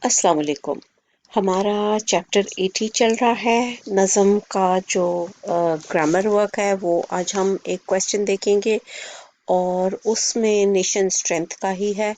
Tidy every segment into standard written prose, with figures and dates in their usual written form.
अस्सलाम वालेकुम। हमारा चैप्टर 80 चल रहा है। नज़म का जो ग्रामर वर्क है वो आज हम एक क्वेश्चन देखेंगे और उसमें नेशन स्ट्रेंथ का ही है।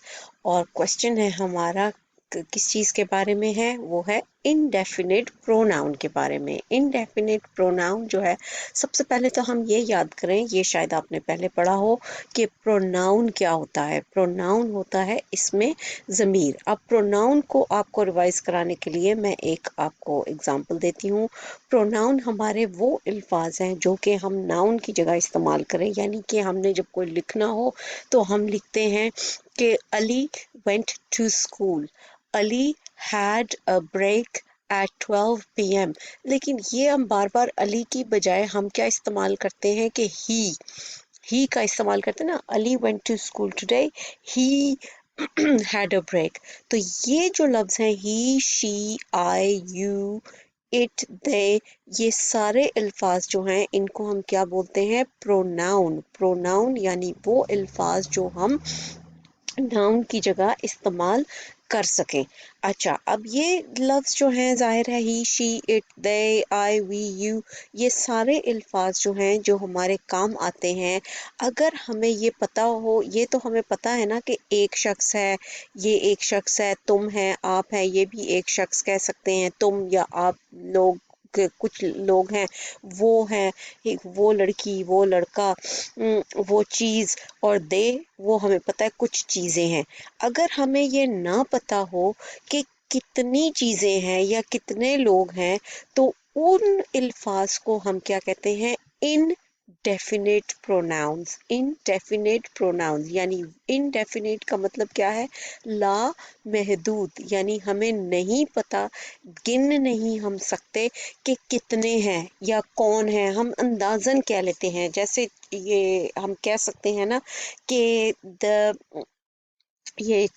और क्वेश्चन है हमारा किस चीज़ के बारे में है, वो है इनडेफिनिट प्रोनाउन के बारे में। इनडेफिनिट प्रोनाउन जो है, सबसे पहले तो हम ये याद करें, ये शायद आपने पहले पढ़ा हो कि प्रोनाउन क्या होता है। प्रोनाउन होता है इसमें ज़मीर। अब प्रोनाउन को आपको रिवाइज कराने के लिए मैं एक आपको एग्जांपल देती हूँ। प्रोनाउन हमारे वो अल्फाज हैं जो कि हम नाउन की जगह इस्तेमाल करें, यानी कि हमने जब कोई लिखना हो तो हम लिखते हैं कि Ali went to school, Ali had a break at 12 PM। लेकिन ये हम बार बार अली की बजाय हम क्या इस्तेमाल करते हैं कि ही का इस्तेमाल करते हैं ना। Ali went to school today, he had a break. तो ये जो लफ्ज हैं he, she, I, you, it, they, ये सारे अल्फाज जो हैं इनको हम क्या बोलते हैं? प्रोनाउन। प्रोनाउन यानी वो अल्फाज जो हम नाउन की जगह इस्तेमाल कर सकें। अच्छा, अब ये लफ्ज़ जो हैं, ज़ाहिर है he, she, it, they, I, we, you, ये सारे अल्फाज जो हैं जो हमारे काम आते हैं, अगर हमें ये पता हो, ये तो हमें पता है ना कि एक शख्स है, ये एक शख्स है, तुम है, आप है, ये भी एक शख्स कह सकते हैं, तुम या आप लोग कुछ लोग हैं, वो हैं, वो लड़की, वो लड़का, वो चीज़, और दे, वो हमें पता है कुछ चीज़ें हैं। अगर हमें ये ना पता हो कि कितनी चीज़ें हैं या कितने लोग हैं, तो उन अल्फाज को हम क्या कहते हैं? Indefinite pronouns. Indefinite pronouns यानी इनडेफिनेट का मतलब क्या है? ला महदूद, यानी हमें नहीं पता, गिन नहीं हम सकते कि कितने हैं या कौन है। हम अंदाजन कह लेते हैं, जैसे ये हम कह सकते हैं ना कि द ये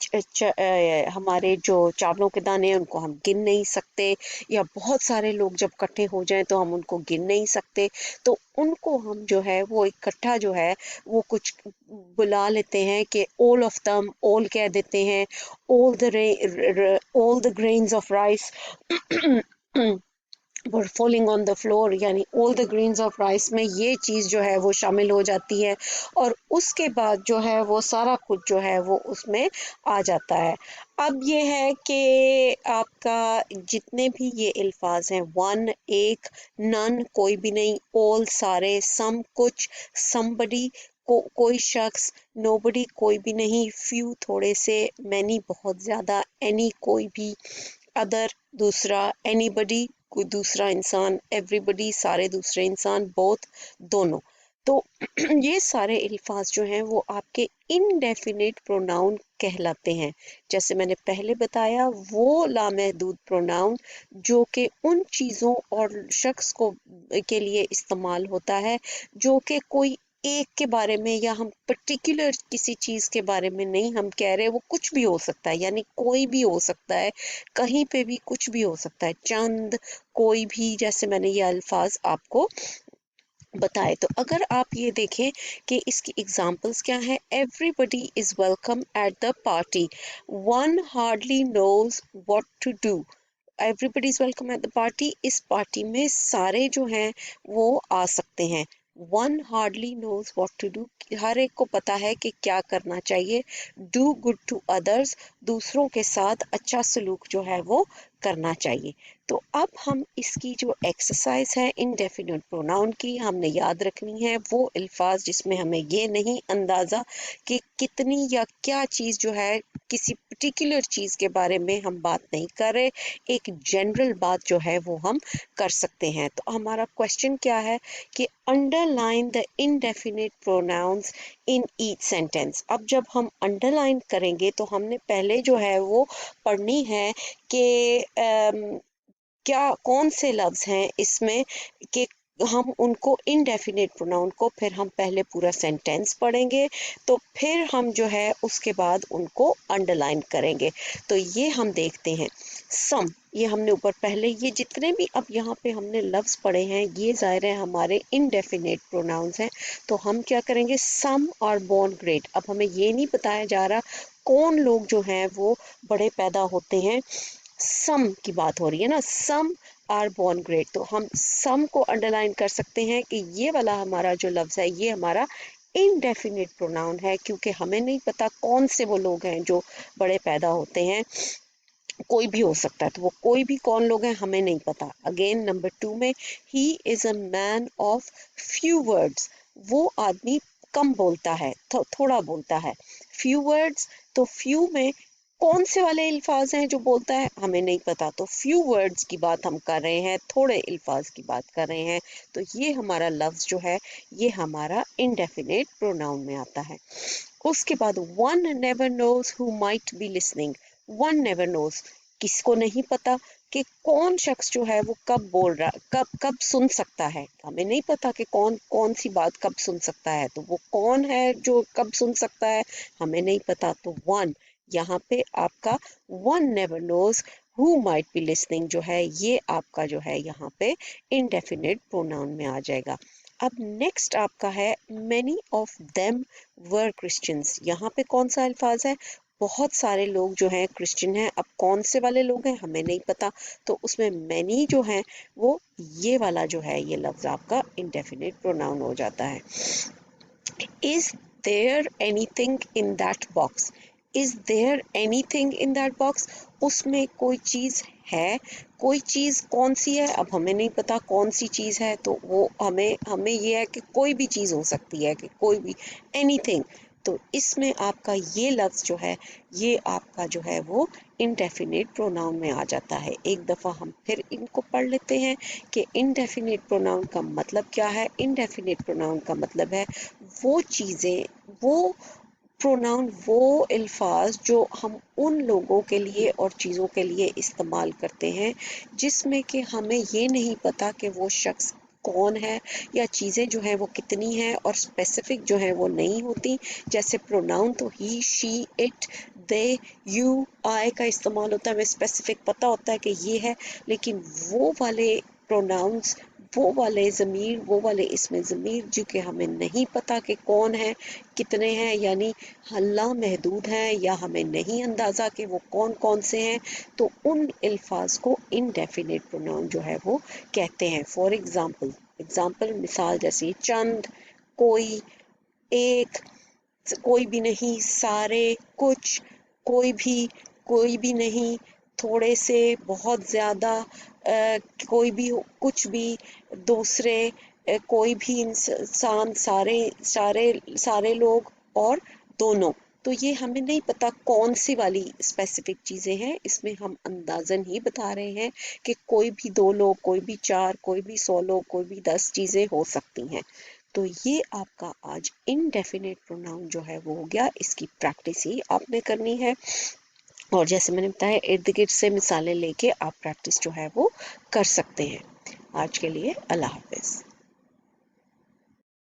हमारे जो चावलों के दाने हैं उनको हम गिन नहीं सकते, या बहुत सारे लोग जब इकट्ठे हो जाएं तो हम उनको गिन नहीं सकते। तो उनको हम जो है वो इकट्ठा जो है वो कुछ बुला लेते हैं कि ऑल ऑफ दम, ऑल कह देते हैं, all the grains of rice were falling on the floor, यानी all the grains of rice में ये चीज़ जो है वो शामिल हो जाती है, और उसके बाद जो है वो सारा कुछ जो है वो उसमें आ जाता है। अब ये है कि आपका जितने भी ये अल्फाज हैं, वन एक, नन कोई भी नहीं, ऑल सारे, सम कुछ, समबडी कोई शख्स, नोबडी कोई भी नहीं, फ्यू थोड़े से, मैनी बहुत ज़्यादा, एनी कोई भी, अदर दूसरा, एनीबडी कोई दूसरा इंसान, एवरीबडी सारे दूसरे इंसान, बोथ दोनों। तो ये सारे अल्फाज जो हैं वो आपके इनडेफिनिट प्रोनाउन कहलाते हैं। जैसे मैंने पहले बताया, वो लामहदूद प्रोनाउन जो कि उन चीज़ों और शख्स को के लिए इस्तेमाल होता है जो कि कोई एक के बारे में, या हम पर्टिकुलर किसी चीज़ के बारे में नहीं हम कह रहे, वो कुछ भी हो सकता है, यानी कोई भी हो सकता है, कहीं पे भी कुछ भी हो सकता है, चंद, कोई भी, जैसे मैंने ये अल्फाज आपको बताए। तो अगर आप ये देखें कि इसकी एग्जाम्पल्स क्या हैं, everybody is welcome at the party, one hardly knows what to do. Everybody is welcome at the party, इस पार्टी में सारे जो हैं वो आ सकते हैं। One hardly knows what to do, हर एक को पता है कि क्या करना चाहिए। डू गुड टू अदर्स, दूसरों के साथ अच्छा सलूक जो है वो करना चाहिए। तो अब हम इसकी जो एक्सरसाइज है इनडेफिनिट प्रोनाउन की, हमने याद रखनी है वो अल्फाज जिसमें हमें ये नहीं अंदाज़ा कि कितनी या क्या चीज़ जो है, किसी पर्टिकुलर चीज़ के बारे में हम बात नहीं कर रहे, एक जनरल बात जो है वो हम कर सकते हैं। तो हमारा क्वेश्चन क्या है कि underline the indefinite pronouns in each sentence. अब जब हम अंडरलाइन करेंगे तो हमने पहले जो है वो पढ़नी है कि क्या कौन से लफ्ज हैं इसमें, कि हम उनको इनडेफिनिट प्रोनाउन को फिर हम पहले पूरा सेंटेंस पढ़ेंगे, तो फिर हम जो है उसके बाद उनको अंडरलाइन करेंगे। तो ये हम देखते हैं। सम, ये हमने ऊपर पहले, ये जितने भी अब यहाँ पे हमने लफ्ज पढ़े हैं ये ज़ाहिर है हमारे इनडेफिनिट प्रोनाउंस हैं। तो हम क्या करेंगे? Some are born great. अब हमें ये नहीं बताया जा रहा कौन लोग जो हैं वो बड़े पैदा होते हैं, सम की बात हो रही है ना, सम आर बोर्न ग्रेट, तो हम सम को अंडरलाइन कर सकते हैं कि ये वाला हमारा जो लफ्ज़ है ये हमारा इनडेफिनिट प्रोनाउन है, क्योंकि हमें नहीं पता कौन से वो लोग हैं जो बड़े पैदा होते हैं, कोई भी हो सकता है, तो वो कोई भी कौन लोग हैं हमें नहीं पता। अगेन नंबर 2 में he is a man of few words, वो आदमी कम बोलता है, थोड़ा बोलता है। फ्यू वर्ड्स, तो फ्यू में कौन से वाले अल्फाज हैं जो बोलता है हमें नहीं पता, तो फ्यू वर्ड्स की बात हम कर रहे हैं, थोड़े अल्फाज की बात कर रहे हैं, तो ये हमारा लफ्ज जो है ये हमारा इंडेफिनिट प्रोनाउन में आता है। उसके बाद one never knows who might be listening, one never knows, किसको नहीं पता कि कौन शख्स जो है वो कब बोल रहा, कब कब सुन सकता है, हमें नहीं पता कि कौन कौन सी बात कब सुन सकता है, तो वो कौन है जो कब सुन सकता है हमें नहीं पता, तो वन, यहाँ पे आपका one never knows who might be listening जो है ये आपका जो है यहाँ पे इनडेफिनिट प्रोनाउन में आ जाएगा। अब नेक्स्ट आपका है many of them were Christians, यहाँ पे कौन सा अल्फाज है, बहुत सारे लोग जो हैं क्रिश्चियन हैं, अब कौन से वाले लोग हैं हमें नहीं पता, तो उसमें मैनी जो है वो ये वाला जो है ये लफ्ज आपका इंडेफिनिट प्रोनाउन हो जाता है। Is there anything in that box, is there anything in that box, उसमें कोई चीज है, कोई चीज कौन सी है अब हमें नहीं पता कौन सी चीज है, तो वो हमें हमें ये है कि कोई भी चीज हो सकती है, कि कोई भी एनीथिंग, तो इसमें आपका ये लफ्ज जो है ये आपका जो है वो इनडेफिनिट प्रोनाउन में आ जाता है। एक दफ़ा हम फिर इनको पढ़ लेते हैं कि इनडेफिनिट प्रोनाउन का मतलब क्या है। इनडेफिनिट प्रोनाउन का मतलब है वो चीज़ें, वो प्रोनाउन, वो अल्फाज जो हम उन लोगों के लिए और चीज़ों के लिए इस्तेमाल करते हैं जिसमें कि हमें ये नहीं पता कि वो शख्स कौन है या चीज़ें जो हैं वो कितनी हैं, और स्पेसिफिक जो हैं वो नहीं होती। जैसे प्रोनाउन तो ही, शी, इट, दे, यू, आई का इस्तेमाल होता है, हमें स्पेसिफिक पता होता है कि ये है, लेकिन वो वाले प्रोनाउंस, वो वाले ज़मीर, वो वाले इसमें ज़मीर जो कि हमें नहीं पता कि कौन है, कितने हैं, यानी हल्ला महदूद हैं या हमें नहीं अंदाज़ा कि वो कौन कौन से हैं, तो उन अल्फाज को इनडेफिनिट प्रोनाउन जो है वो कहते हैं। फॉर एग्ज़ाम्पल, मिसाल जैसे चंद, कोई, एक, कोई भी नहीं, सारे, कुछ, कोई भी, कोई भी नहीं, थोड़े से, बहुत ज़्यादा, कोई भी, कुछ भी, दूसरे, कोई भी इंसान, सारे, सारे, सारे लोग, और दोनों, तो ये हमें नहीं पता कौन सी वाली स्पेसिफिक चीज़ें हैं, इसमें हम अंदाजन ही बता रहे हैं कि कोई भी दो लोग, कोई भी चार, कोई भी 100 लोग, कोई भी 10 चीज़ें हो सकती हैं। तो ये आपका आज इनडेफिनिट प्रोनाउन जो है वो हो गया, इसकी प्रैक्टिस ही आपने करनी है, और जैसे मैंने बताया इर्द गिर्द से मिसालें लेके आप प्रैक्टिस जो है वो कर सकते हैं। आज के लिए अल्लाह हाफिज़।